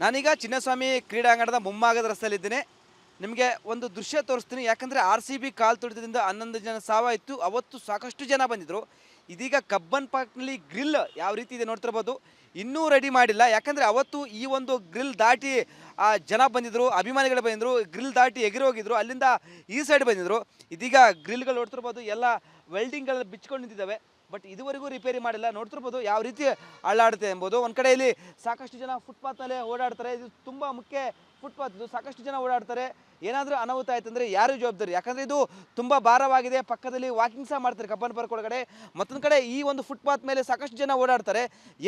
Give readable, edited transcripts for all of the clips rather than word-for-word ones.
ನಾನೀಗ ಚಿನ್ನಸ್ವಾಮಿ ಕ್ರೀಡಾಂಗಣದ ಮುಂಭಾಗದ ರಸ್ತೆಯಲ್ಲಿದ್ದೇನೆ. ನಿಮಗೆ ಒಂದು ದೃಶ್ಯ ತೋರಿಸ್ತೀನಿ. ಯಾಕಂದರೆ RCB ಕಾಲು ತುಳಿತದಿಂದ 11 ಜನ ಸಾವಾಯಿತು. ಅವತ್ತು ಸಾಕಷ್ಟು ಜನ ಬಂದಿದ್ದರು. ಇದೀಗ ಕಬ್ಬನ್ ಪಾರ್ಕ್ನಲ್ಲಿ ಗ್ರಿಲ್ ಯಾವ ರೀತಿ ಇದೆ ನೋಡ್ತಿರ್ಬೋದು. ಇನ್ನೂ ರೆಡಿ ಮಾಡಿಲ್ಲ. ಯಾಕಂದರೆ ಅವತ್ತು ಈ ಒಂದು ಗ್ರಿಲ್ ದಾಟಿ ಜನ ಬಂದಿದ್ದರು, ಅಭಿಮಾನಿಗಳು ಬಂದಿದ್ದರು, ಗ್ರಿಲ್ ದಾಟಿ ಎಗರಿ ಹೋಗಿದ್ರು, ಅಲ್ಲಿಂದ ಈ ಸೈಡ್ ಬಂದಿದ್ದರು. ಇದೀಗ ಗ್ರಿಲ್ಗಳು ನೋಡ್ತಿರ್ಬೋದು, ಎಲ್ಲ ವೆಲ್ಡಿಂಗ್ಗಳು ಬಿಚ್ಕೊಂಡು ನಿಂತಿದ್ದಾವೆ. ಬಟ್ ಇದುವರೆಗೂ ರಿಪೇರಿ ಮಾಡಿಲ್ಲ. ನೋಡ್ತಿರ್ಬೋದು ಯಾವ ರೀತಿ ಅಳ್ಳಾಡುತ್ತೆ ಎಂಬುದು. ಒಂದು ಕಡೆಯಲ್ಲಿ ಸಾಕಷ್ಟು ಜನ ಫುಟ್ಪಾತ್ನಲ್ಲೇ ಓಡಾಡ್ತಾರೆ. ಇದು ತುಂಬ ಮುಖ್ಯ ಫುಟ್ಪಾತ್, ಇದು ಸಾಕಷ್ಟು ಜನ ಓಡಾಡ್ತಾರೆ. ಏನಾದರೂ ಅನಾಹುತ ಆಯ್ತು ಅಂದರೆ ಯಾರು ಜವಾಬ್ದಾರಿ? ಯಾಕಂದರೆ ಇದು ತುಂಬ ಭಾರವಾಗಿದೆ. ಪಕ್ಕದಲ್ಲಿ ವಾಕಿಂಗ್ ಸಹ ಮಾಡ್ತಾರೆ ಕಬ್ಬನ್ ಪಾರ್ಕ್ ಒಳಗಡೆ. ಮತ್ತೊಂದು ಕಡೆ ಈ ಒಂದು ಫುಟ್ಪಾತ್ ಮೇಲೆ ಸಾಕಷ್ಟು ಜನ ಓಡಾಡ್ತಾರೆ.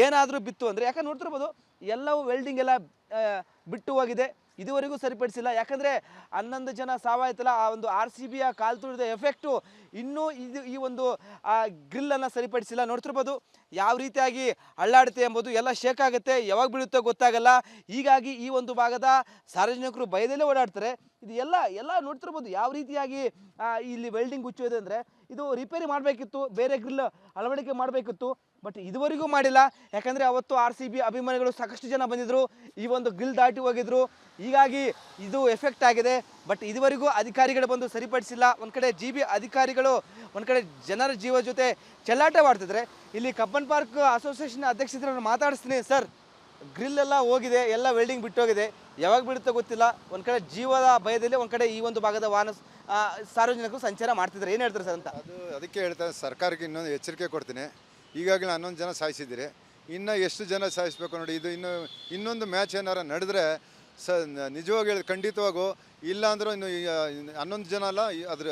ಏನಾದರೂ ಬಿತ್ತು ಅಂದರೆ, ಯಾಕಂದ್ರೆ ನೋಡ್ತಿರ್ಬೋದು ಎಲ್ಲವೂ ವೆಲ್ಡಿಂಗ್ ಎಲ್ಲ ಬಿಟ್ಟು ಹೋಗಿದೆ. ಇದುವರೆಗೂ ಸರಿಪಡಿಸಿಲ್ಲ. ಯಾಕಂದರೆ 11 ಜನ ಸಾವಾಯ್ತಲ್ಲ, ಆ ಒಂದು RCBಯ ಕಾಲು ತುಳಿದ ಎಫೆಕ್ಟು ಇನ್ನೂ ಈ ಒಂದು ಗ್ರಿಲ್ಲನ್ನು ಸರಿಪಡಿಸಿಲ್ಲ. ನೋಡ್ತಿರ್ಬೋದು ಯಾವ ರೀತಿಯಾಗಿ ಅಳ್ಳಾಡುತ್ತೆ ಎಂಬುದು. ಎಲ್ಲ ಶೇಕ್ ಆಗುತ್ತೆ, ಯಾವಾಗ ಬೀಳುತ್ತೋ ಗೊತ್ತಾಗಲ್ಲ. ಹೀಗಾಗಿ ಈ ಒಂದು ಭಾಗದ ಸಾರ್ವಜನಿಕರು ಭಯದಲ್ಲೇ ಓಡಾಡ್ತಾರೆ. ಇದು ಎಲ್ಲ ನೋಡ್ತಿರ್ಬೋದು ಯಾವ ರೀತಿಯಾಗಿ ಇಲ್ಲಿ ವೆಲ್ಡಿಂಗ್ ಹುಚ್ಚೋದೆ ಅಂದರೆ, ಇದು ರಿಪೇರಿ ಮಾಡಬೇಕಿತ್ತು, ಬೇರೆ ಗ್ರಿಲ್ ಅಳವಡಿಕೆ ಮಾಡಬೇಕಿತ್ತು. ಬಟ್ ಇದುವರೆಗೂ ಮಾಡಿಲ್ಲ. ಯಾಕಂದರೆ ಅವತ್ತು RCB ಅಭಿಮಾನಿಗಳು ಸಾಕಷ್ಟು ಜನ ಬಂದಿದ್ದರು, ಈ ಒಂದು ಗ್ರಿಲ್ ದಾಟಿ ಹೋಗಿದ್ರು. ಹೀಗಾಗಿ ಇದು ಎಫೆಕ್ಟ್ ಆಗಿದೆ. ಬಟ್ ಇದುವರೆಗೂ ಅಧಿಕಾರಿಗಳು ಬಂದು ಸರಿಪಡಿಸಿಲ್ಲ. ಒಂದು ಕಡೆ GB ಅಧಿಕಾರಿಗಳು ಒಂದು ಕಡೆ ಜನರ ಜೀವ ಜೊತೆ ಚೆಲ್ಲಾಟವಾಡ್ತಿದ್ರೆ. ಇಲ್ಲಿ ಕಬ್ಬನ್ ಪಾರ್ಕ್ ಅಸೋಸಿಯೇಷನ್ ಅಧ್ಯಕ್ಷರನ್ನು ಮಾತಾಡಿಸ್ತೀನಿ. ಸರ್, ಗ್ರಿಲ್ ಎಲ್ಲ ಹೋಗಿದೆ, ಎಲ್ಲ ವೆಲ್ಡಿಂಗ್ ಬಿಟ್ಟೋಗಿದೆ, ಯಾವಾಗ ಬಿಡುತ್ತೋ ಗೊತ್ತಿಲ್ಲ. ಒಂದು ಕಡೆ ಜೀವದ ಭಯದಲ್ಲಿ ಒಂದು ಕಡೆ ಈ ಒಂದು ಭಾಗದ ವಾಹನ ಸಾರ್ವಜನಿಕರು ಸಂಚಾರ ಮಾಡ್ತಿದ್ದಾರೆ. ಏನು ಹೇಳ್ತಾರೆ ಸರ್ ಅಂತ? ಅದಕ್ಕೆ ಹೇಳ್ತಾರೆ, ಸರ್ಕಾರಕ್ಕೆ ಇನ್ನೊಂದು ಎಚ್ಚರಿಕೆ ಕೊಡ್ತೀನಿ. ಈಗಾಗಲೇ 11 ಜನ ಸಾಯಿಸಿದ್ದೀರಿ, ಇನ್ನು ಎಷ್ಟು ಜನ ಸಾಯಿಸಬೇಕು ನೋಡಿ. ಇದು ಇನ್ನೊಂದು ಮ್ಯಾಚ್ ಏನಾರು ನಡೆದ್ರೆ ನಿಜವಾಗಿ ಹೇಳಿ ಖಂಡಿತವಾಗೂ ಇಲ್ಲ ಅಂದರೂ ಇನ್ನು 11 ಜನ ಅಲ್ಲ,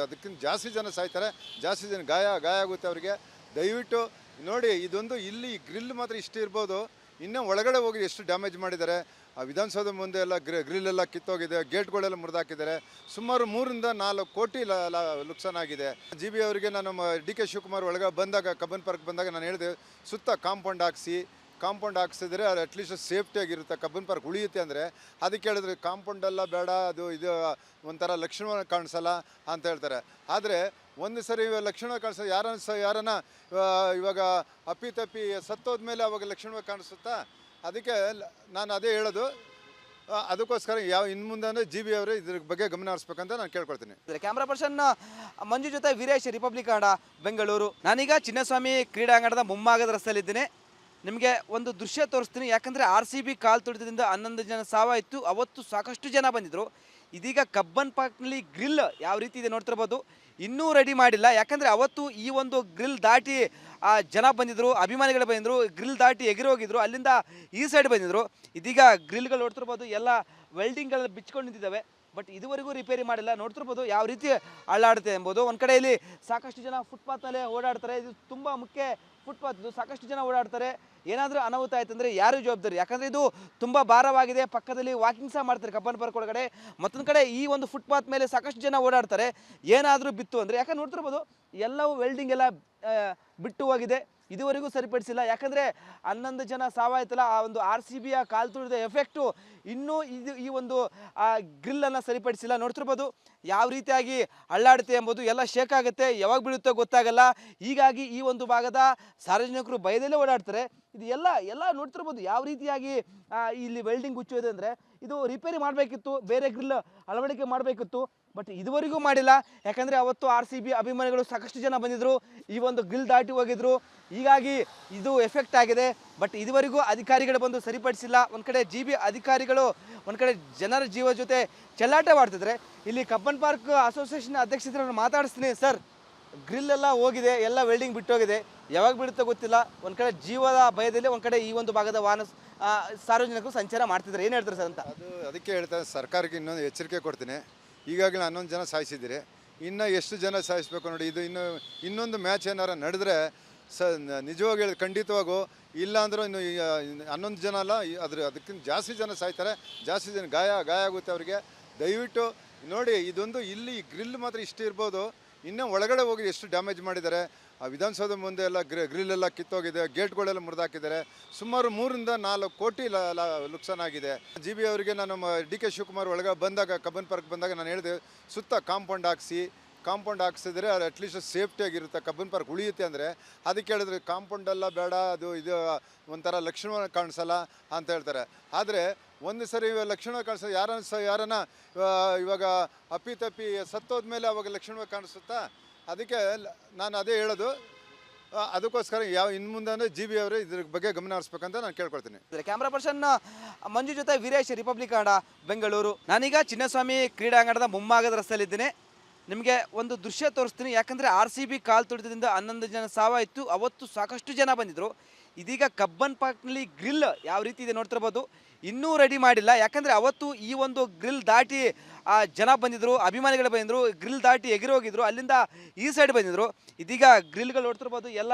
ಅದಕ್ಕಿಂತ ಜಾಸ್ತಿ ಜನ ಸಾಯ್ತಾರೆ, ಜಾಸ್ತಿ ಜನ ಗಾಯ ಆಗುತ್ತೆ ಅವರಿಗೆ. ದಯವಿಟ್ಟು ನೋಡಿ, ಇದೊಂದು ಇಲ್ಲಿ ಗ್ರಿಲ್ ಮಾತ್ರ ಇಷ್ಟು ಇರ್ಬೋದು, ಇನ್ನೂ ಒಳಗಡೆ ಹೋಗಿ ಎಷ್ಟು ಡ್ಯಾಮೇಜ್ ಮಾಡಿದ್ದಾರೆ. ಆ ವಿಧಾನಸೌಧ ಮುಂದೆ ಎಲ್ಲ ಗ್ರಿಲ್ ಎಲ್ಲ ಕಿತ್ತೋಗಿದೆ, ಗೇಟ್ಗಳೆಲ್ಲ ಮುರಿದಾಕಿದ್ದಾರೆ. ಸುಮಾರು 3 ರಿಂದ 4 ಕೋಟಿ ನುಕ್ಸಾನ್ ಆಗಿದೆ. GB ಅವರಿಗೆ ನಾನು DK ಶಿವಕುಮಾರ್ ಒಳಗೆ ಬಂದಾಗ, ಕಬ್ಬನ್ ಪಾರ್ಕ್ ಬಂದಾಗ ನಾನು ಹೇಳಿದೆ, ಸುತ್ತ ಕಾಂಪೌಂಡ್ ಹಾಕ್ಸಿದ್ರೆ ಅದು ಅಟ್ಲೀಸ್ಟ್ ಸೇಫ್ಟಿಯಾಗಿರುತ್ತೆ, ಕಬ್ಬನ್ ಪಾರ್ಕ್ ಉಳಿಯುತ್ತೆ ಅಂದರೆ. ಅದಕ್ಕೆ ಹೇಳಿದ್ರೆ ಕಾಂಪೌಂಡೆಲ್ಲ ಬೇಡ, ಇದು ಒಂಥರ ಲಕ್ಷಣ ಕಾಣಿಸಲ್ಲ ಅಂತ ಹೇಳ್ತಾರೆ. ಆದರೆ ಒಂದು ಸರಿ ಲಕ್ಷಣ ಕಾಣಿಸೋ ಯಾರನ್ನ ಇವಾಗ ಅಪ್ಪಿತಪ್ಪಿ ಸತ್ತೋದ್ಮೇಲೆ ಅವಾಗ ಲಕ್ಷಣ ಕಾಣಿಸುತ್ತಾ? ಅದಕ್ಕೆ ನಾನು ಅದೇ ಹೇಳೋದು. ಅದಕ್ಕೋಸ್ಕರ ಇನ್ನು ಮುಂದೆ GB ಅವರು ಇದ್ರ ಬಗ್ಗೆ ಗಮನ ಹರಿಸ್ಬೇಕಂತ ನಾನು ಕೇಳ್ಕೊಳ್ತೀನಿ. ಕ್ಯಾಮ್ರಾ ಪರ್ಸನ್ ಮಂಜು ಜೊತೆ ವೀರೇಶ್, ರಿಪಬ್ಲಿಕ್ ಕನ್ನಡ, ಬೆಂಗಳೂರು. ನಾನೀಗ ಚಿನ್ನಸ್ವಾಮಿ ಕ್ರೀಡಾಂಗಣದ ಮುಂಭಾಗದ ರಸ್ತೆಯಲ್ಲಿದ್ದೇನೆ. ನಿಮಗೆ ಒಂದು ದೃಶ್ಯ ತೋರಿಸ್ತೀನಿ. ಯಾಕಂದರೆ RCB ಕಾಲು ತುಳಿತದಿಂದ 11 ಜನ ಸಾವಾಯಿತು. ಅವತ್ತು ಸಾಕಷ್ಟು ಜನ ಬಂದಿದ್ದರು. ಇದೀಗ ಕಬ್ಬನ್ ಪಾರ್ಕ್ನಲ್ಲಿ ಗ್ರಿಲ್ ಯಾವ ರೀತಿ ಇದೆ ನೋಡ್ತಿರ್ಬೋದು. ಇನ್ನೂ ರೆಡಿ ಮಾಡಿಲ್ಲ. ಯಾಕಂದರೆ ಅವತ್ತು ಈ ಒಂದು ಗ್ರಿಲ್ ದಾಟಿ ಜನ ಬಂದಿದ್ದರು, ಅಭಿಮಾನಿಗಳು ಬಂದಿದ್ದರು, ಗ್ರಿಲ್ ದಾಟಿ ಎಗರಿ ಹೋಗಿದ್ರು, ಅಲ್ಲಿಂದ ಈ ಸೈಡ್ ಬಂದಿದ್ದರು. ಇದೀಗ ಗ್ರಿಲ್ಗಳು ನೋಡ್ತಿರ್ಬೋದು, ಎಲ್ಲ ವೆಲ್ಡಿಂಗ್ಗಳು ಬಿಚ್ಕೊಂಡು ನಿಂತಿದ್ದಾವೆ. ಬಟ್ ಇದುವರೆಗೂ ರಿಪೇರಿ ಮಾಡಿಲ್ಲ. ನೋಡ್ತಿರ್ಬೋದು ಯಾವ ರೀತಿ ಅಳ್ಳಾಡುತ್ತೆ ಎಂಬುದು. ಒಂದು ಕಡೆಯಲ್ಲಿ ಸಾಕಷ್ಟು ಜನ ಫುಟ್ಪಾತ್ನಲ್ಲೇ ಓಡಾಡ್ತಾರೆ. ಇದು ತುಂಬ ಮುಖ್ಯ ಫುಟ್ಪಾತ್, ಇದು ಸಾಕಷ್ಟು ಜನ ಓಡಾಡ್ತಾರೆ. ಏನಾದರೂ ಅನಾಹುತ ಆಯ್ತು ಅಂದರೆ ಯಾರು ಜವಾಬ್ದಾರಿ? ಯಾಕಂದರೆ ಇದು ತುಂಬ ಭಾರವಾಗಿದೆ. ಪಕ್ಕದಲ್ಲಿ ವಾಕಿಂಗ್ ಸಹ ಮಾಡ್ತಾರೆ ಕಬ್ಬನ್ ಪಾರ್ಕ್ ಒಳಗಡೆ. ಮತ್ತೊಂದು ಕಡೆ ಈ ಒಂದು ಫುಟ್ಪಾತ್ ಮೇಲೆ ಸಾಕಷ್ಟು ಜನ ಓಡಾಡ್ತಾರೆ. ಏನಾದರೂ ಬಿತ್ತು ಅಂದರೆ, ಯಾಕಂದ್ರೆ ನೋಡ್ತಿರ್ಬೋದು ಎಲ್ಲವೂ ವೆಲ್ಡಿಂಗ್ ಎಲ್ಲ ಬಿಟ್ಟು ಹೋಗಿದೆ. ಇದುವರೆಗೂ ಸರಿಪಡಿಸಿಲ್ಲ. ಯಾಕಂದರೆ 11 ಜನ ಸಾವಾಯ್ತಲ್ಲ, ಆ ಒಂದು RCBಯ ಕಾಲು ತುಳಿದ ಎಫೆಕ್ಟು ಇನ್ನೂ ಈ ಒಂದು ಗ್ರಿಲ್ಲನ್ನು ಸರಿಪಡಿಸಿಲ್ಲ. ನೋಡ್ತಿರ್ಬೋದು ಯಾವ ರೀತಿಯಾಗಿ ಅಳ್ಳಾಡುತ್ತೆ ಎಂಬುದು. ಎಲ್ಲ ಶೇಕ್ ಆಗುತ್ತೆ, ಯಾವಾಗ ಬೀಳುತ್ತೋ ಗೊತ್ತಾಗಲ್ಲ. ಹೀಗಾಗಿ ಈ ಒಂದು ಭಾಗದ ಸಾರ್ವಜನಿಕರು ಭಯದಲ್ಲೇ ಓಡಾಡ್ತಾರೆ. ಇದು ಎಲ್ಲ ನೋಡ್ತಿರ್ಬೋದು ಯಾವ ರೀತಿಯಾಗಿ ಇಲ್ಲಿ ವೆಲ್ಡಿಂಗ್ ಹುಚ್ಚೋದೆ ಅಂದರೆ, ಇದು ರಿಪೇರಿ ಮಾಡಬೇಕಿತ್ತು, ಬೇರೆ ಗ್ರಿಲ್ ಅಳವಡಿಕೆ ಮಾಡಬೇಕಿತ್ತು. ಬಟ್ ಇದುವರೆಗೂ ಮಾಡಿಲ್ಲ. ಯಾಕಂದರೆ ಅವತ್ತು RCB ಅಭಿಮಾನಿಗಳು ಸಾಕಷ್ಟು ಜನ ಬಂದಿದ್ದರು, ಈ ಒಂದು ಗ್ರಿಲ್ ದಾಟಿ ಹೋಗಿದ್ರು. ಹೀಗಾಗಿ ಇದು ಎಫೆಕ್ಟ್ ಆಗಿದೆ. ಬಟ್ ಇದುವರೆಗೂ ಅಧಿಕಾರಿಗಳು ಬಂದು ಸರಿಪಡಿಸಿಲ್ಲ. ಒಂದು ಕಡೆ GB ಅಧಿಕಾರಿಗಳು ಒಂದು ಕಡೆ ಜನರ ಜೀವ ಜೊತೆ ಚೆಲ್ಲಾಟವಾಡ್ತಿದ್ರೆ. ಇಲ್ಲಿ ಕಬ್ಬನ್ ಪಾರ್ಕ್ ಅಸೋಸಿಯೇಷನ್ ಅಧ್ಯಕ್ಷರನ್ನು ಮಾತಾಡಿಸ್ತೀನಿ. ಸರ್, ಗ್ರಿಲ್ ಎಲ್ಲ ಹೋಗಿದೆ, ಎಲ್ಲ ವೆಲ್ಡಿಂಗ್ ಬಿಟ್ಟೋಗಿದೆ, ಯಾವಾಗ ಬಿಡುತ್ತೋ ಗೊತ್ತಿಲ್ಲ. ಒಂದು ಕಡೆ ಜೀವದ ಭಯದಲ್ಲಿ ಒಂದು ಕಡೆ ಈ ಒಂದು ಭಾಗದ ವಾಹನ ಸಾರ್ವಜನಿಕರು ಸಂಚಾರ ಮಾಡ್ತಿದ್ದಾರೆ. ಏನು ಹೇಳ್ತಾರೆ ಸರ್ ಅಂತ? ಅದಕ್ಕೆ ಹೇಳ್ತಾರೆ, ಸರ್ಕಾರಕ್ಕೆ ಇನ್ನೊಂದು ಎಚ್ಚರಿಕೆ ಕೊಡ್ತೀನಿ. ಈಗಾಗಲೇ 11 ಜನ ಸಾಯಿಸಿದ್ದೀರಿ, ಇನ್ನು ಎಷ್ಟು ಜನ ಸಾಯಿಸಬೇಕು ನೋಡಿ. ಇದು ಇನ್ನೊಂದು ಮ್ಯಾಚ್ ಏನಾರು ನಡೆದ್ರೆ ನಿಜವಾಗಿ ಹೇಳಿ ಖಂಡಿತವಾಗೂ ಇಲ್ಲ ಅಂದರೂ ಇನ್ನು 11 ಜನ ಅಲ್ಲ, ಅದಕ್ಕಿಂತ ಜಾಸ್ತಿ ಜನ ಸಾಯ್ತಾರೆ, ಜಾಸ್ತಿ ಜನ ಗಾಯ ಆಗುತ್ತೆ ಅವರಿಗೆ. ದಯವಿಟ್ಟು ನೋಡಿ, ಇದೊಂದು ಇಲ್ಲಿ ಗ್ರಿಲ್ ಮಾತ್ರ ಇಷ್ಟು ಇರ್ಬೋದು, ಇನ್ನೂ ಒಳಗಡೆ ಹೋಗಿ ಎಷ್ಟು ಡ್ಯಾಮೇಜ್ ಮಾಡಿದ್ದಾರೆ. ಆ ವಿಧಾನಸೌಧ ಮುಂದೆ ಎಲ್ಲ ಗ್ರಿಲ್ ಎಲ್ಲ ಕಿತ್ತೋಗಿದೆ, ಗೇಟ್ಗಳೆಲ್ಲ ಮುರಿದಾಕಿದ್ದಾರೆ. ಸುಮಾರು 3 ರಿಂದ 4 ಕೋಟಿ ನುಕ್ಸಾನ್ ಆಗಿದೆ. GB ಅವರಿಗೆ ನಾನು DK ಶಿವಕುಮಾರ್ ಒಳಗೆ ಬಂದಾಗ, ಕಬ್ಬನ್ ಪಾರ್ಕ್ ಬಂದಾಗ ನಾನು ಹೇಳಿದೆ, ಸುತ್ತ ಕಾಂಪೌಂಡ್ ಹಾಕ್ಸಿದ್ರೆ ಅದು ಅಟ್ಲೀಸ್ಟ್ ಸೇಫ್ಟಿಯಾಗಿರುತ್ತೆ, ಕಬ್ಬನ್ ಪಾರ್ಕ್ ಉಳಿಯುತ್ತೆ ಅಂದರೆ. ಅದಕ್ಕೆ ಹೇಳಿದ್ರೆ ಕಾಂಪೌಂಡೆಲ್ಲ ಬೇಡ, ಇದು ಒಂಥರ ಲಕ್ಷಣ ಕಾಣಿಸಲ್ಲ ಅಂತ ಹೇಳ್ತಾರೆ. ಆದರೆ ಒಂದು ಸರಿ ಲಕ್ಷಣ ಕಾಣಿಸ್ತದೆ, ಯಾರನ್ನ ಇವಾಗ ಅಪ್ಪಿತಪ್ಪಿ ಸತ್ತೋದ್ಮೇಲೆ ಅವಾಗ ಲಕ್ಷಣವಾಗಿ ಕಾಣಿಸುತ್ತಾ? ಅದಕ್ಕೆ ನಾನು ಅದೇ ಹೇಳೋದು. ಅದಕ್ಕೋಸ್ಕರ ಇನ್ನು ಮುಂದೆ ಜಿ ಬಿ ಅವರು ಇದ್ರ ಬಗ್ಗೆ ಗಮನ ಹರಿಸ್ಬೇಕಂತ ನಾನು ಕೇಳ್ಕೊಳ್ತೀನಿ. ಕ್ಯಾಮ್ರಾ ಪರ್ಸನ್ ಮಂಜು ಜೊತೆ ವೀರೇಶ್, ರಿಪಬ್ಲಿಕ್ ಕನ್ನಡ, ಬೆಂಗಳೂರು. ನಾನೀಗ ಚಿನ್ನಸ್ವಾಮಿ ಕ್ರೀಡಾಂಗಣದ ಮುಂಭಾಗದ ರಸ್ತೆಯಲ್ಲಿದ್ದೀನಿ. ನಿಮಗೆ ಒಂದು ದೃಶ್ಯ ತೋರಿಸ್ತೀನಿ. ಯಾಕಂದರೆ RCB ಕಾಲು ತುಳಿತದಿಂದ 11 ಜನ ಸಾವಾಯಿತು. ಅವತ್ತು ಸಾಕಷ್ಟು ಜನ ಬಂದಿದ್ದರು. ಇದೀಗ ಕಬ್ಬನ್ ಪಾರ್ಕ್ನಲ್ಲಿ ಗ್ರಿಲ್ ಯಾವ ರೀತಿ ಇದೆ ನೋಡ್ತಿರ್ಬೋದು. ಇನ್ನೂ ರೆಡಿ ಮಾಡಿಲ್ಲ. ಯಾಕಂದರೆ ಅವತ್ತು ಈ ಒಂದು ಗ್ರಿಲ್ ದಾಟಿ ಜನ ಬಂದಿದ್ದರು, ಅಭಿಮಾನಿಗಳು ಬಂದಿದ್ದರು, ಗ್ರಿಲ್ ದಾಟಿ ಎಗಿರಿ ಹೋಗಿದ್ರು, ಅಲ್ಲಿಂದ ಈ ಸೈಡ್ ಬಂದಿದ್ದರು. ಇದೀಗ ಗ್ರಿಲ್ಗಳು ನೋಡ್ತಿರ್ಬೋದು, ಎಲ್ಲ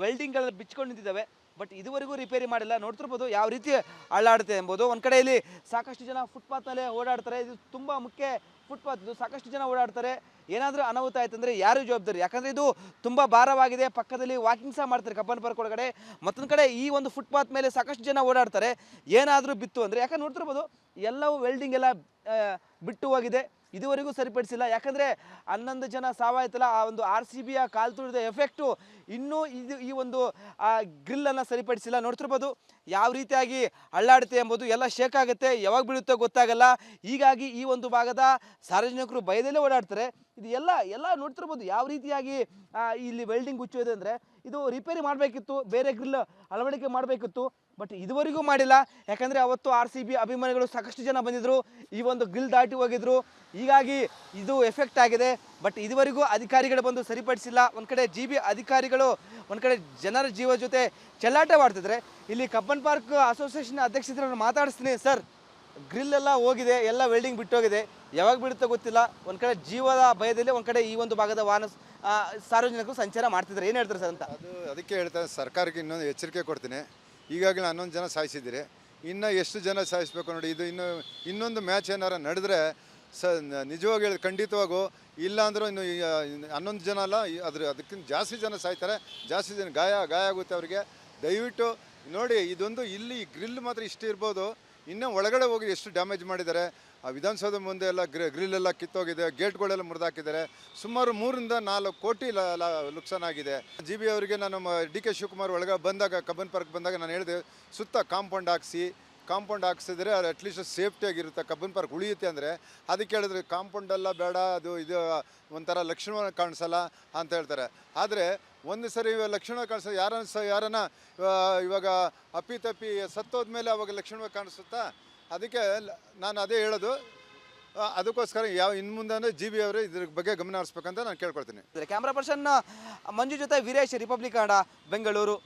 ವೆಲ್ಡಿಂಗ್ಗಳು ಬಿಚ್ಕೊಂಡು ನಿಂತಿದ್ದಾವೆ. ಬಟ್ ಇದುವರೆಗೂ ರಿಪೇರಿ ಮಾಡಿಲ್ಲ. ನೋಡ್ತಿರ್ಬೋದು ಯಾವ ರೀತಿ ಅಳ್ಳಾಡುತ್ತೆ ಎಂಬುದು. ಒಂದು ಕಡೆಯಲ್ಲಿ ಸಾಕಷ್ಟು ಜನ ಫುಟ್ಪಾತ್ನಲ್ಲೇ ಓಡಾಡ್ತಾರೆ. ಇದು ತುಂಬ ಮುಖ್ಯ ಫುಟ್ಪಾತ್, ಇದು ಸಾಕಷ್ಟು ಜನ ಓಡಾಡ್ತಾರೆ. ಏನಾದರೂ ಅನಾಹುತ ಆಯ್ತು ಅಂದರೆ ಯಾರು ಜವಾಬ್ದಾರಿ? ಯಾಕಂದರೆ ಇದು ತುಂಬ ಭಾರವಾಗಿದೆ. ಪಕ್ಕದಲ್ಲಿ ವಾಕಿಂಗ್ ಸಹ ಮಾಡ್ತಾರೆ ಕಬ್ಬನ್ ಪಾರ್ಕ್ ಒಳಗಡೆ. ಮತ್ತೊಂದು ಕಡೆ ಈ ಒಂದು ಫುಟ್ಪಾತ್ ಮೇಲೆ ಸಾಕಷ್ಟು ಜನ ಓಡಾಡ್ತಾರೆ. ಏನಾದರೂ ಬಿತ್ತು ಅಂದರೆ, ಯಾಕಂದ್ರೆ ನೋಡ್ತಿರ್ಬೋದು ಎಲ್ಲವೂ ವೆಲ್ಡಿಂಗ್ ಎಲ್ಲ ಬಿಟ್ಟು ಹೋಗಿದೆ. ಇದುವರೆಗೂ ಸರಿಪಡಿಸಿಲ್ಲ. ಯಾಕಂದರೆ 11 ಜನ ಸಾವಾಯ್ತಲ್ಲ, ಆ ಒಂದು RCBಯ ಕಾಲು ತುಳಿದ ಎಫೆಕ್ಟು ಇನ್ನೂ ಈ ಒಂದು ಗ್ರಿಲ್ಲನ್ನು ಸರಿಪಡಿಸಿಲ್ಲ. ನೋಡ್ತಿರ್ಬೋದು ಯಾವ ರೀತಿಯಾಗಿ ಅಳ್ಳಾಡುತ್ತೆ ಎಂಬುದು. ಎಲ್ಲ ಶೇಕ್ ಆಗುತ್ತೆ, ಯಾವಾಗ ಬೀಳುತ್ತೋ ಗೊತ್ತಾಗಲ್ಲ. ಹೀಗಾಗಿ ಈ ಒಂದು ಭಾಗದ ಸಾರ್ವಜನಿಕರು ಭಯದಲ್ಲೇ ಓಡಾಡ್ತಾರೆ. ಇದು ಎಲ್ಲ ನೋಡ್ತಿರ್ಬೋದು ಯಾವ ರೀತಿಯಾಗಿ ಇಲ್ಲಿ ವೆಲ್ಡಿಂಗ್ ಹುಚ್ಚೋದೆ ಅಂದರೆ, ಇದು ರಿಪೇರಿ ಮಾಡಬೇಕಿತ್ತು, ಬೇರೆ ಗ್ರಿಲ್ ಅಳವಡಿಕೆ ಮಾಡಬೇಕಿತ್ತು. ಬಟ್ ಇದುವರೆಗೂ ಮಾಡಿಲ್ಲ. ಯಾಕಂದರೆ ಅವತ್ತು RCB ಅಭಿಮಾನಿಗಳು ಸಾಕಷ್ಟು ಜನ ಬಂದಿದ್ದರು, ಈ ಒಂದು ಗ್ರಿಲ್ ದಾಟಿ ಹೋಗಿದ್ರು. ಹೀಗಾಗಿ ಇದು ಎಫೆಕ್ಟ್ ಆಗಿದೆ. ಬಟ್ ಇದುವರೆಗೂ ಅಧಿಕಾರಿಗಳು ಬಂದು ಸರಿಪಡಿಸಿಲ್ಲ. ಒಂದು ಕಡೆ GB ಅಧಿಕಾರಿಗಳು ಒಂದು ಕಡೆ ಜನರ ಜೀವ ಜೊತೆ ಚೆಲ್ಲಾಟವಾಡ್ತಿದ್ರೆ. ಇಲ್ಲಿ ಕಬ್ಬನ್ ಪಾರ್ಕ್ ಅಸೋಸಿಯೇಷನ್ ಅಧ್ಯಕ್ಷರನ್ನು ಮಾತಾಡಿಸ್ತೀನಿ. ಸರ್, ಗ್ರಿಲ್ ಎಲ್ಲ ಹೋಗಿದೆ, ಎಲ್ಲ ವೆಲ್ಡಿಂಗ್ ಬಿಟ್ಟೋಗಿದೆ, ಯಾವಾಗ ಬಿಡುತ್ತೋ ಗೊತ್ತಿಲ್ಲ. ಒಂದು ಕಡೆ ಜೀವದ ಭಯದಲ್ಲಿ ಒಂದು ಕಡೆ ಈ ಒಂದು ಭಾಗದ ವಾಹನ ಸಾರ್ವಜನಿಕರು ಸಂಚಾರ ಮಾಡ್ತಿದ್ದಾರೆ. ಏನು ಹೇಳ್ತಾರೆ ಸರ್ ಅಂತ? ಅದಕ್ಕೆ ಹೇಳ್ತಾರೆ, ಸರ್ಕಾರಕ್ಕೆ ಇನ್ನೊಂದು ಎಚ್ಚರಿಕೆ ಕೊಡ್ತೀನಿ. ಈಗಾಗಲೇ 11 ಜನ ಸಾಯಿಸಿದ್ದೀರಿ, ಇನ್ನು ಎಷ್ಟು ಜನ ಸಾಯಿಸಬೇಕು ನೋಡಿ. ಇದು ಇನ್ನೊಂದು ಮ್ಯಾಚ್ ಏನಾರು ನಡೆದ್ರೆ ನಿಜವಾಗಿ ಹೇಳಿ ಖಂಡಿತವಾಗೂ ಇಲ್ಲ ಅಂದರೂ ಇನ್ನು 11 ಜನ ಅಲ್ಲ, ಅದಕ್ಕಿಂತ ಜಾಸ್ತಿ ಜನ ಸಾಯ್ತಾರೆ, ಜಾಸ್ತಿ ಜನ ಗಾಯ ಆಗುತ್ತೆ ಅವರಿಗೆ. ದಯವಿಟ್ಟು ನೋಡಿ, ಇದೊಂದು ಇಲ್ಲಿ ಗ್ರಿಲ್ ಮಾತ್ರ ಇಷ್ಟು ಇರ್ಬೋದು, ಇನ್ನೂ ಒಳಗಡೆ ಹೋಗಿ ಎಷ್ಟು ಡ್ಯಾಮೇಜ್ ಮಾಡಿದ್ದಾರೆ. ಆ ವಿಧಾನಸೌಧ ಮುಂದೆ ಎಲ್ಲ ಗ್ರಿಲ್ ಎಲ್ಲ ಕಿತ್ತೋಗಿದೆ, ಗೇಟ್ಗಳೆಲ್ಲ ಮುರಿದಾಕಿದ್ದಾರೆ. ಸುಮಾರು 3 ರಿಂದ 4 ಕೋಟಿ ನುಕ್ಸಾನ್ ಆಗಿದೆ. GB ಅವರಿಗೆ ನಾನು DK ಶಿವಕುಮಾರ್ ಒಳಗೆ ಬಂದಾಗ, ಕಬ್ಬನ್ ಪಾರ್ಕ್ ಬಂದಾಗ ನಾನು ಹೇಳಿದೆ, ಸುತ್ತ ಕಾಂಪೌಂಡ್ ಹಾಕ್ಸಿದ್ರೆ ಅದು ಅಟ್ಲೀಸ್ಟ್ ಸೇಫ್ಟಿಯಾಗಿರುತ್ತೆ, ಕಬ್ಬನ್ ಪಾರ್ಕ್ ಉಳಿಯುತ್ತೆ ಅಂದರೆ. ಅದಕ್ಕೆ ಹೇಳಿದ್ರೆ ಕಾಂಪೌಂಡೆಲ್ಲ ಬೇಡ, ಇದು ಒಂಥರ ಲಕ್ಷಣ ಕಾಣಿಸಲ್ಲ ಅಂತ ಹೇಳ್ತಾರೆ. ಆದರೆ ಒಂದು ಸರಿ ಲಕ್ಷಣ ಕಾಣಿಸೋದು, ಯಾರನ್ನ ಇವಾಗ ಅಪ್ಪಿತಪ್ಪಿ ಸತ್ತೋದ್ಮೇಲೆ ಅವಾಗ ಲಕ್ಷಣವಾಗಿ ಕಾಣಿಸುತ್ತಾ? ಅದಕ್ಕೆ ನಾನು ಅದೇ ಹೇಳೋದು. ಅದಕ್ಕೋಸ್ಕರ ಇನ್ನು ಮುಂದೆ GB ಅವರು ಇದ್ರ ಬಗ್ಗೆ ಗಮನ ಹರಿಸ್ಬೇಕಂತ ನಾನು ಕೇಳ್ಕೊಳ್ತೀನಿ. ಕ್ಯಾಮ್ರಾ ಪರ್ಸನ್ ಮಂಜು ಜೊತೆ ವೀರೇಶ್, ರಿಪಬ್ಲಿಕ್ ಕನ್ನಡ, ಬೆಂಗಳೂರು.